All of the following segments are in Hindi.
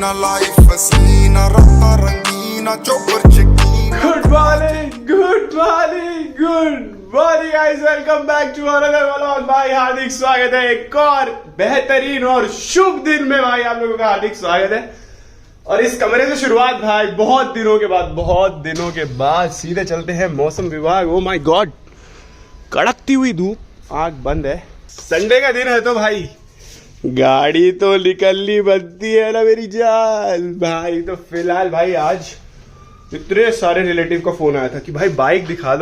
हसीना लाइफ हसीना रात रंगीना चौपर चकीना। Good morning guys, welcome back to another vlog. भाई हार्दिक स्वागत है एक और बेहतरीन और शुभ दिन में। भाई आप लोगों का हार्दिक स्वागत है। और इस कमरे से शुरुआत भाई बहुत दिनों के बाद सीधे चलते हैं मौसम विभाग। ओ माय गॉड, कड़कती हुई धूप, आंख बंद है। संडे का दिन है तो भाई गाड़ी तो निकलनी बनती है ना मेरी जान। भाई तो फिलहाल भाई आज इतने सारे रिलेटिव का फोन आया था कि भाई बाइक दिखा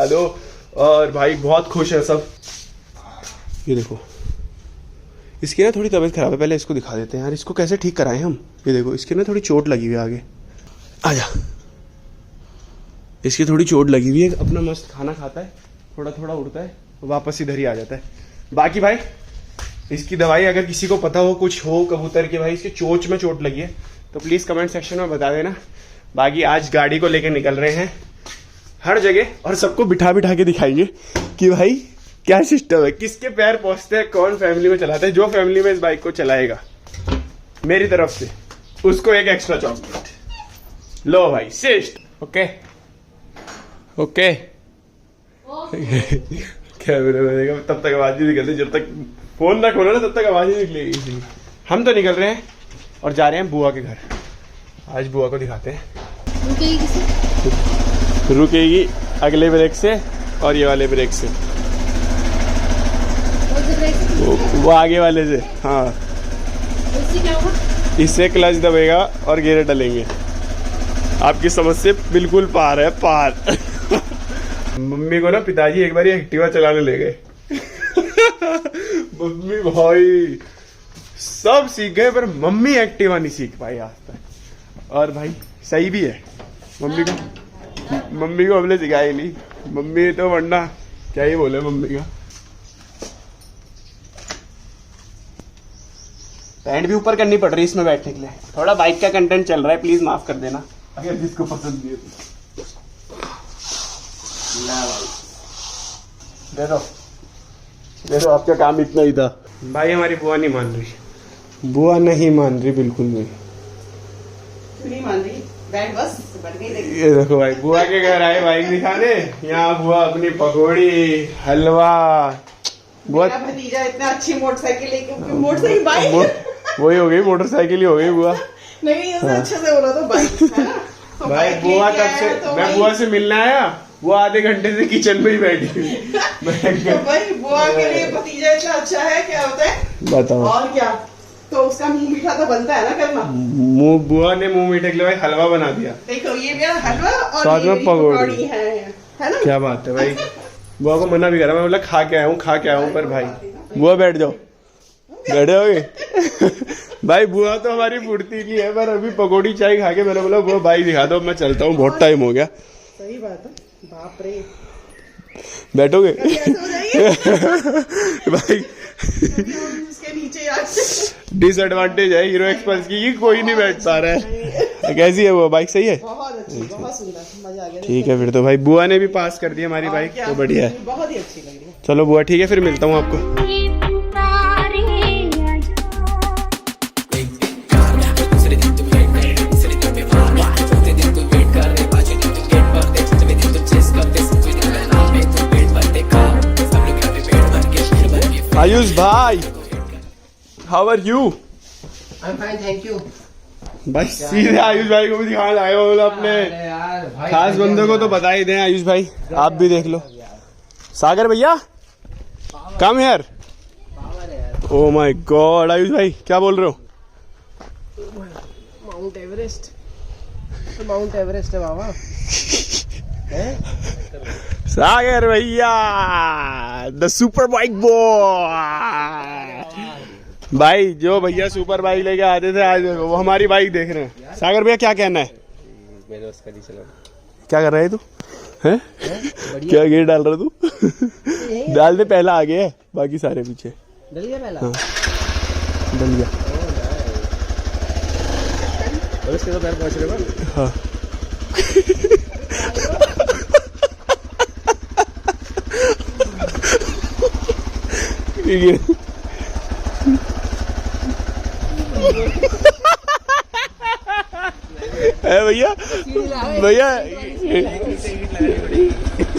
दो। और भाई बहुत खुश है सब। ये देखो, इसकी ना थोड़ी तबीयत खराब है, पहले इसको दिखा देते हैं यार। इसको कैसे ठीक कराएं हम। ये देखो, इसकी ना थोड़ी चोट लगी हुई है आगे। आजा, इसकी थोड़ी चोट लगी हुई है। अपना मस्त खाना खाता है, थोड़ा थोड़ा उड़ता है, वापस इधर ही आ जाता है। बाकी भाई इसकी दवाई अगर किसी को पता हो, कुछ हो कबूतर के भाई इसके चोंच में चोट लगी है तो प्लीज कमेंट सेक्शन में बता देना। बाकी आज गाड़ी को लेकर निकल रहे हैं हर जगह और सबको बिठा के दिखाएंगे कि भाई क्या सिस्टम है, किसके पैर पहुंचते हैं, कौन फैमिली में चलाता है। जो फैमिली में इस बाइक को चलाएगा मेरी तरफ से उसको एक एक्स्ट्रा चॉकलेट। लो भाई सिस्ट। ओके कैमरे में देखो, तब तक आवाज नहीं निकलती। जब तक फोन ना खोलो ना तब तक आवाज नहीं निकलेगी। हम तो निकल रहे हैं और जा रहे हैं बुआ के घर। आज बुआ को दिखाते हैं। रुकेगी अगले ब्रेक से और ये वाले ब्रेक से। वो आगे वाले से। हाँ, इससे क्लच दबेगा और गियर डलेंगे। आपकी समझ से बिल्कुल पार है, पार। मम्मी को ना पिताजी एक बार एक्टिवा चलाने ले गए। मम्मी भाई सब सीख गए पर मम्मी एक्टिवा नहीं सीख पाई आज तक। और भाई सही भी है, मम्मी को हमने सिखाई नहीं। मम्मी तो वरना क्या ही बोले मम्मी का। पैंट भी ऊपर करनी पड़ रही है इसमें बैठने के लिए। थोड़ा बाइक का कंटेंट चल रहा है, प्लीज माफ कर देना अगर जिसको पसंद नहीं है। दे दो, आपका काम इतना ही था। भाई हमारी बुआ नहीं मान रही, बिल्कुल भी नहीं मान रही। बैंड बस बढ़ गई। ये देखो भाई, बुआ के घर आए बाइक दिखाने। यहाँ बुआ अपनी पकौड़ी हलवा। बुआ भतीजा इतना अच्छी मोटरसाइकिल लेके, मोटरसाइकिल बाइक वही हो गई, मोटरसाइकिल ही हो गई बुआ। नहीं अच्छे से बोला तो बाइक है ना। तो भाई बुआ तब से मैं बुआ से मिलने आया, वो आधे घंटे से किचन में ही बैठी हुई। तो भाई बुआ के लिए भतीजा इतना अच्छा है, क्या होता है बताओ। और क्या, तो उसका मुंह मीठा तो बनता है ना करना। बुआ ने मुंह मीठे के लिए भाई हलवा बना दिया। देखो ये भी हलवा और साथ में पकौड़ी है ना। क्या बात है भाई। बुआ को मना भी करा, मैं बोला खा के आया हूँ पर भाई बुआ बैठ जाओ, बैठे होगे। भाई बुआ तो हमारी फुर्ती की है, पर अभी पकौड़ी चाय खा के मैंने बोला बुआ बाइक दिखा दो, मैं चलता हूँ, बहुत टाइम हो गया। सही बात है। बाप रे, बैठोगे भाई। उसके नीचे डिसएडवांटेज है हीरो एक्सप्रेस की, कोई नहीं बैठ पा रहा है। कैसी है वो बाइक, सही है? बहुत अच्छी, बहुत सुंदर, मजा आ गया। ठीक है फिर तो भाई बुआ ने भी पास कर दी हमारी बाइक, तो बढ़िया है। बहुत ही अच्छी लग रही है। चलो बुआ ठीक है, फिर मिलता हूँ आपको। आयुष भाई, how are you? I'm fine, thank you. भाई सीधे आयुष भाई को भी दिखाने लाए हो अपने खास बंदों को, तो बता ही दें आयुष भाई, आप भी देख लो। सागर भैया come here. Oh my God, Ayush भाई क्या बोल रहे हो? माउंट एवरेस्ट, तो माउंट एवरेस्ट है बाबा। सागर भैया द सुपर बाइक बॉय। भाई जो भैया सुपर बाइक लेके आते थे, आज देखो वो हमारी बाइक देख रहे हैं। सागर भैया क्या कहना है? क्या कर रहा है तू? हैं? क्या गेट डाल रहा तू? डाल दे, पहला आगे है, बाकी सारे पीछे। डल गया पहला? हाँ डल गया। और इसके तो पैर पहुंच रहे। हाँ भैया भैया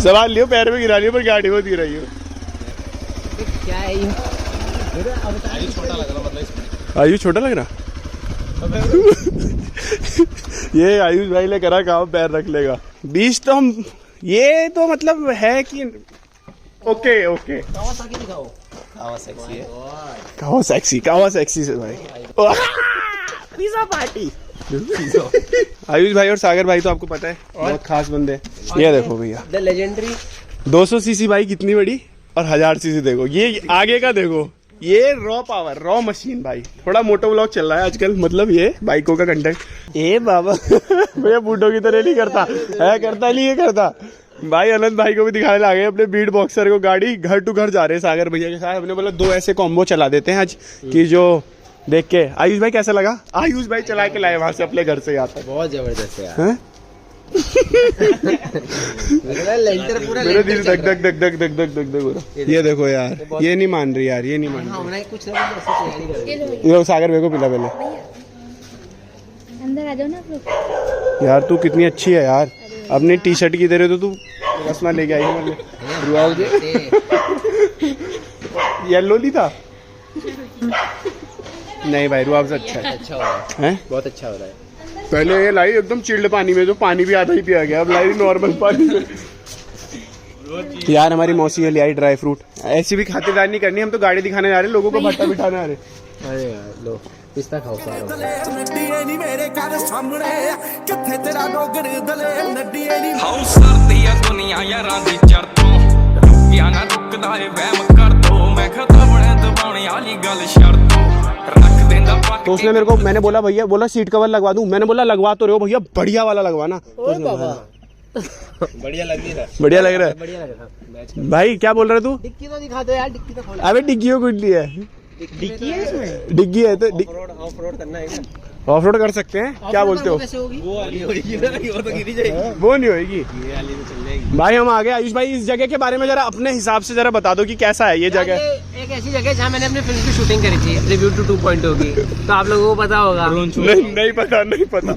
सवाल लियो, पैर में गिरा लियो पर गाड़ी में गिरा रही हो। क्या है ये? आयुष छोटा लग रहा। ये आयुष भाई ने करा काम, पैर रख लेगा। बीच तो हम ये तो मतलब है कि ओके ओके कावासाकी दिखाओ। कावा सेक्सी से भाई। Pizza party. आयुष भाई और सागर भाई तो आपको पता है बहुत खास बंदे। ये देखो भैया द लेजेंडरी 200 सीसी बाइक कितनी बड़ी और 1000 सीसी देखो, ये आगे का देखो, ये रॉ पावर रॉ मशीन भाई। थोड़ा मोटो व्लॉग चल रहा है आजकल, मतलब ये बाइकों का कंटेंट। ए बाबा भैया बूढ़ों की तरह नहीं करता है, करता नहीं ये करता भाई। अनंत भाई को भी दिखाने लगे अपने बीट बॉक्सर को, गाड़ी घर टू घर जा रहे हैं सागर भैया के साथ। हमने बोला 2 ऐसे कॉम्बो चला देते हैं आज कि जो देख के। आयुष भाई कैसा लगा? आयुष भाई चला के लाए वहां से अपने घर से आता है। बहुत जबरदस्त है यार। हैं? लेंटर पूरा मेरे दिल धक धक धक धक धक धक धक धक हो रहा। ये देखो यार, ये नहीं मान रही यार, ये नहीं मान हाँ, रही। कुछ ना कुछ ऐसी तैयारी कर रही है। ये सागर भाई को पिला पहले। अंदर आ जाओ ना आप लोग। यार तू कितनी अच्छी है यार, अपनी टी शर्ट की तरह तो तू रसना लेके आई है। येलो नहीं था? नहीं भाई रुआवजा अच्छा है। अच्छा हो रहा हैं? बहुत अच्छा हो रहा है। पहले ये लाई एकदम चिल्ड पानी में, जो पानी भी आधा ही पिया गया, अब लाई नॉर्मल पानी में। यार हमारी मौसी ले आई ड्राई फ्रूट। ऐसी भी खातिरदारी नहीं करनी, हम तो गाड़ी दिखाने जा रहे हैं, लोगों को भट्टा बिठाने आ रहे हैं। अरे यार लो पिस्ता खाओ सारा। नड्डीए नी मेरे घर सामने किथे तेरा डोगर दले नड्डीए नी हाउ सर्दी है दुनिया यारां दी चर तो रुकिया ना रुकदा ए वहम कर दो मैं खतबणे दबाने वाली गल शर्त रख देंदा पक। तो उसने मेरे को, मैंने बोला भैया, बोला सीट कवर लगवा दूं। मैंने बोला लगवा तो रहे हो भैया, बढ़िया वाला लगवाना। तो उसने बोला, बढ़िया लग रही है। बढ़िया लग रहा है बढ़िया लग रहा है। भाई। क्या बोल रहे तू? डिक्की तो दिखा दो यार, डिक्की तो खोल। अबे डिग्गी कुछ नहीं है, डिक्की है इसमें। डिग्गी है तो ऑफ रोड करना है क्या? ऑफ रोड कर सकते हैं। क्या बोलते हो? कैसे होगी? वो वाली होगी ना, वो तो गिरी जाएगी। वो नहीं होगी ये वाली तो चल जाएगी। भाई। हम आगे आयुष भाई, इस जगह के बारे में जरा अपने हिसाब से जरा बता दो कि कैसा है ये जगह। ये एक ऐसी जगह है जहाँ मैंने अपनी फिल्म की शूटिंग करी थी, रिव्यू टू 2.0 की, तो आप लोगों को पता होगा। नहीं पता, नहीं पता।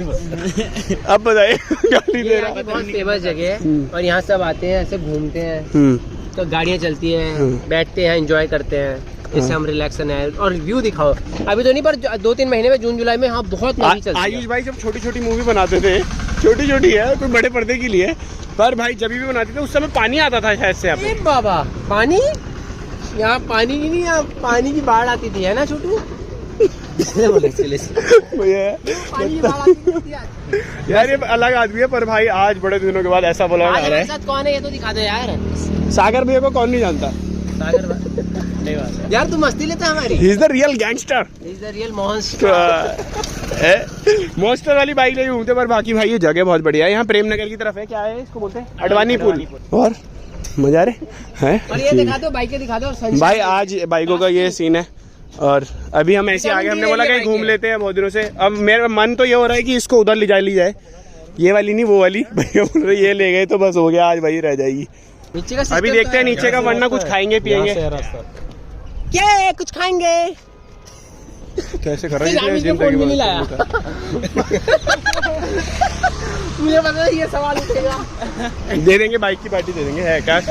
अब बताइए। गाड़ी दे रहा। ये बहुत फेमस जगह है और यहाँ सब आते हैं, ऐसे घूमते हैं, तो गाड़ियाँ चलती हैं, बैठते हैं, एंजॉय करते हैं, इससे हम रिलैक्सन है। और व्यू दिखाओ, अभी तो नहीं पर 2-3 महीने में, जून जुलाई में हाँ बहुत मूवी चलती है। आयुष भाई जब छोटी छोटी मूवी बनाते थे, छोटी छोटी है कोई बड़े पर्दे के लिए, पर भाई जब भी बनाते थे उस समय पानी आता था शायद से। अरे बाबा पानी, यहाँ पानी की नहीं, यहाँ पानी की बाढ़ आती थी, है ना छोटू? यार ये अलग आदमी है, पर भाई आज बड़े दिनों के बाद ऐसा बोला जा रहा है। कौन है ये तो दिखा दो यार। सागर भैया को कौन नहीं जानता? सागर सही बात है यार, तू मस्ती लेता है हमारी। He is the real gangster, he is the real monster. Monster वाली बाइक नहीं घूमते, पर बाकी भाई ये जगह बहुत बढ़िया है। यहाँ प्रेम नगर की तरफ है, क्या है इसको बोलते हैं, अडवाणी पुल। और मजा आ रहे हैं। और ये दिखा दो, बाइकें दिखा दो। और भाई आज बाइकों का ये सीन है, और अभी हम ऐसे आगे, हमने बोला कहीं घूम लेते हैं बहुत दिनों से। अब मेरा मन तो ये हो रहा है कि इसको उधर ले जाए, ये वाली नहीं वो वाली। भैया बोल रहे ये ले गए तो बस हो गया, आज वही रह जाएगी। नीचे का अभी देखते हैं नीचे का, वरना कुछ खाएंगे पिएंगे। क्या कुछ खाएंगे? कैसे कर रहे फिर हैं फोन भी नहीं लाया। मुझे पता है ये सवाल उठेगा। दे देंगे, बाइक की पार्टी दे देंगे, है कैश।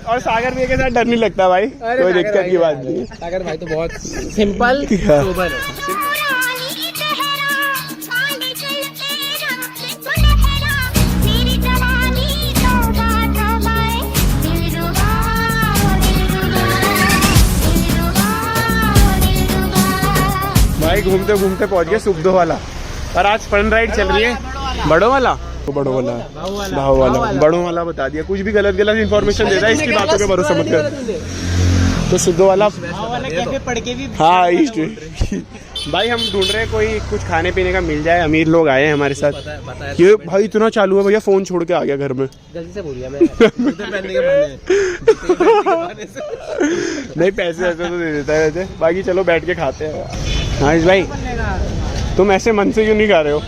और सागर भैया के साथ डर नहीं लगता भाई, कोई दिक्कत की बात नहीं। सागर भाई तो बहुत सिंपल सोबर है। भाई घूमते घूमते पहुंच गए सुखदो वाला, और आज फन राइड चल रही है। बड़ों वाला भाव वाला बड़ों वाला बता दिया, कुछ भी गलत इन्फॉर्मेशन देता है, इसकी बातों पे भरोसा मत कर। तो सुखदो वाला पढ़ के भी हाँ ईस्ट। भाई हम ढूंढ रहे हैं कोई कुछ खाने पीने का मिल जाए, अमीर लोग आए हैं हमारे साथ। ये भाई इतना चालू है, भैया फोन छोड़ के आ गया घर में। गलती से भूल गया मैं। नहीं पैसे ऐसे तो दे देता है वैसे, बाकी चलो बैठ के खाते हैं। हाँ भाई तुम ऐसे मन से क्यों नहीं खा रहे हो?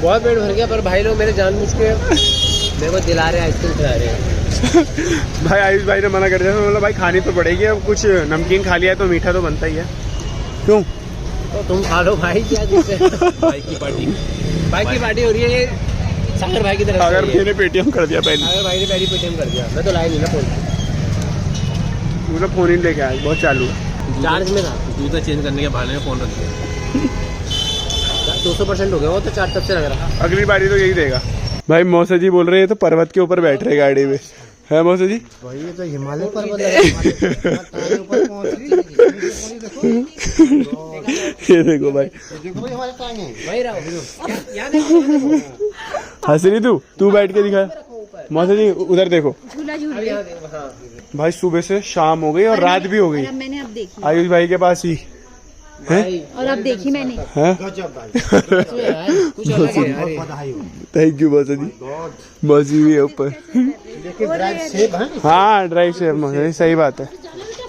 बहुत पेट भर गया, पर भाई लोग मेरे जानबूझ के मेरे को दिला रहे, आइसक्रीम खिला रहे हैं। भाई आयुष भाई ने मना कर दिया, मतलब भाई खानी तो पड़ेगी, अब कुछ नमकीन खा लिया है तो मीठा तो बनता ही है। क्यों? तो तुम खा लो भाई, क्या जिससे बाइक की पार्टी हो रही है ये सागर भाई की तरफ से। सागर भाई ने पेटीएम कर दिया पहले। सागर भाई ने पहले पेटीएम कर दिया, मैं तो लाया नहीं ना फोन, पूरा फोन ही लेके आया, बहुत चालू है। चार्ज में था, जूता चेंज करने के बहाने में फोन रख दिया। 200% हो गया वो तो, चार्ज तब से लग रहा। अगली बारी तो यही देगा भाई। मौसा जी बोल रहे हैं तो पर्वत के ऊपर बैठ रहे गाड़ी में, है मौसा जी? भाई ये तो हिमालय पर्वत है, ऊपर पहुंच रही। ये देखो भाई, देखो भाई हमारे टांग है। वही रहो, यहाँ देखो। हंस रही तू बैठ के दिखा। मौसा जी उधर देखो झूला झूल अब रहे। यहाँ देखो, हाँ। भाई, सुबह से शाम हो गई और रात भी हो गई। और अब मैंने अब देखी, आयुष भाई के पास ही भाई और अब देखी मैंने। है। गजब भाई, कुछ अलग है यार ये। बधाई हो। थैंक यू मौसा जी। मौसी भी है ऊपर। लेकिन ड्राइव सेफ है। हाँ, ड्राइव सेफ मौसा जी, सही बात है।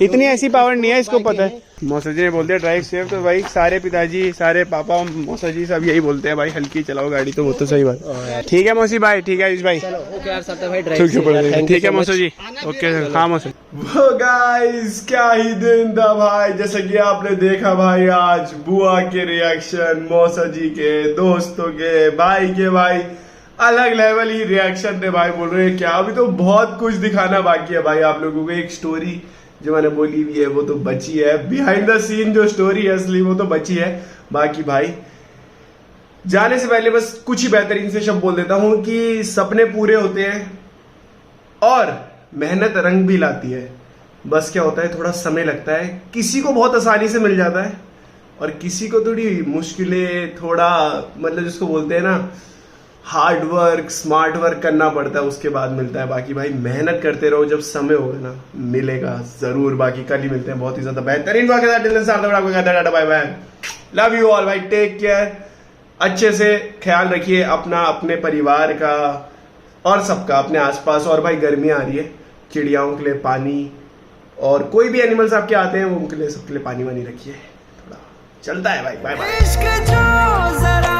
इतनी ऐसी पावर नहीं है, इसको पता है। मौसा जी ने बोल दिया ड्राइव सेफ, तो भाई सारे पिताजी, सारे पापा, मौसा जी सब यही बोलते हैं भाई, हल्की चलाओ गाड़ी, तो वो तो सही बात है। ठीक है मौसी भाई, ठीक है आयुष भाई, चलो ओके यार, सब भाई ड्राइव ठीक है मौसा जी, ओके। हाँ मौसा। वो गाइस, क्या ही दिन था भाई। जैसे कि आपने देखा भाई, आज बुआ के रिएक्शन, मौसा जी के, दोस्तों के, भाई के, भाई अलग लेवल ही रिएक्शन थे भाई। बोल रहे हैं क्या, अभी तो बहुत कुछ दिखाना बाकी है भाई आप लोगों को। एक स्टोरी जो मैंने बोली भी है वो तो बची है, बिहाइंड द सीन जो स्टोरी है असली वो तो बची है। बाकी भाई जाने से पहले बस कुछ ही बेहतरीन से शब्द बोल देता हूं कि सपने पूरे होते हैं और मेहनत रंग भी लाती है। बस क्या होता है, थोड़ा समय लगता है। किसी को बहुत आसानी से मिल जाता है और किसी को थोड़ी मुश्किलें, थोड़ा मतलब जिसको बोलते हैं ना हार्ड वर्क, स्मार्ट वर्क करना पड़ता है, उसके बाद मिलता है। बाकी भाई मेहनत करते रहो, जब समय होगा ना मिलेगा जरूर। बाकी कल ही मिलते हैं बहुत ही ज्यादा बेहतरीन bye bye, love you all भाई, टेक केयर, अच्छे से ख्याल रखिए अपना, अपने परिवार का और सबका, अपने आसपास। और भाई गर्मी आ रही है, चिड़ियाओं के लिए पानी, और कोई भी एनिमल्स आपके आते हैं वो उनके लिए, सबके लिए पानी वानी रखिए। थोड़ा चलता है भाई, बाय बाय।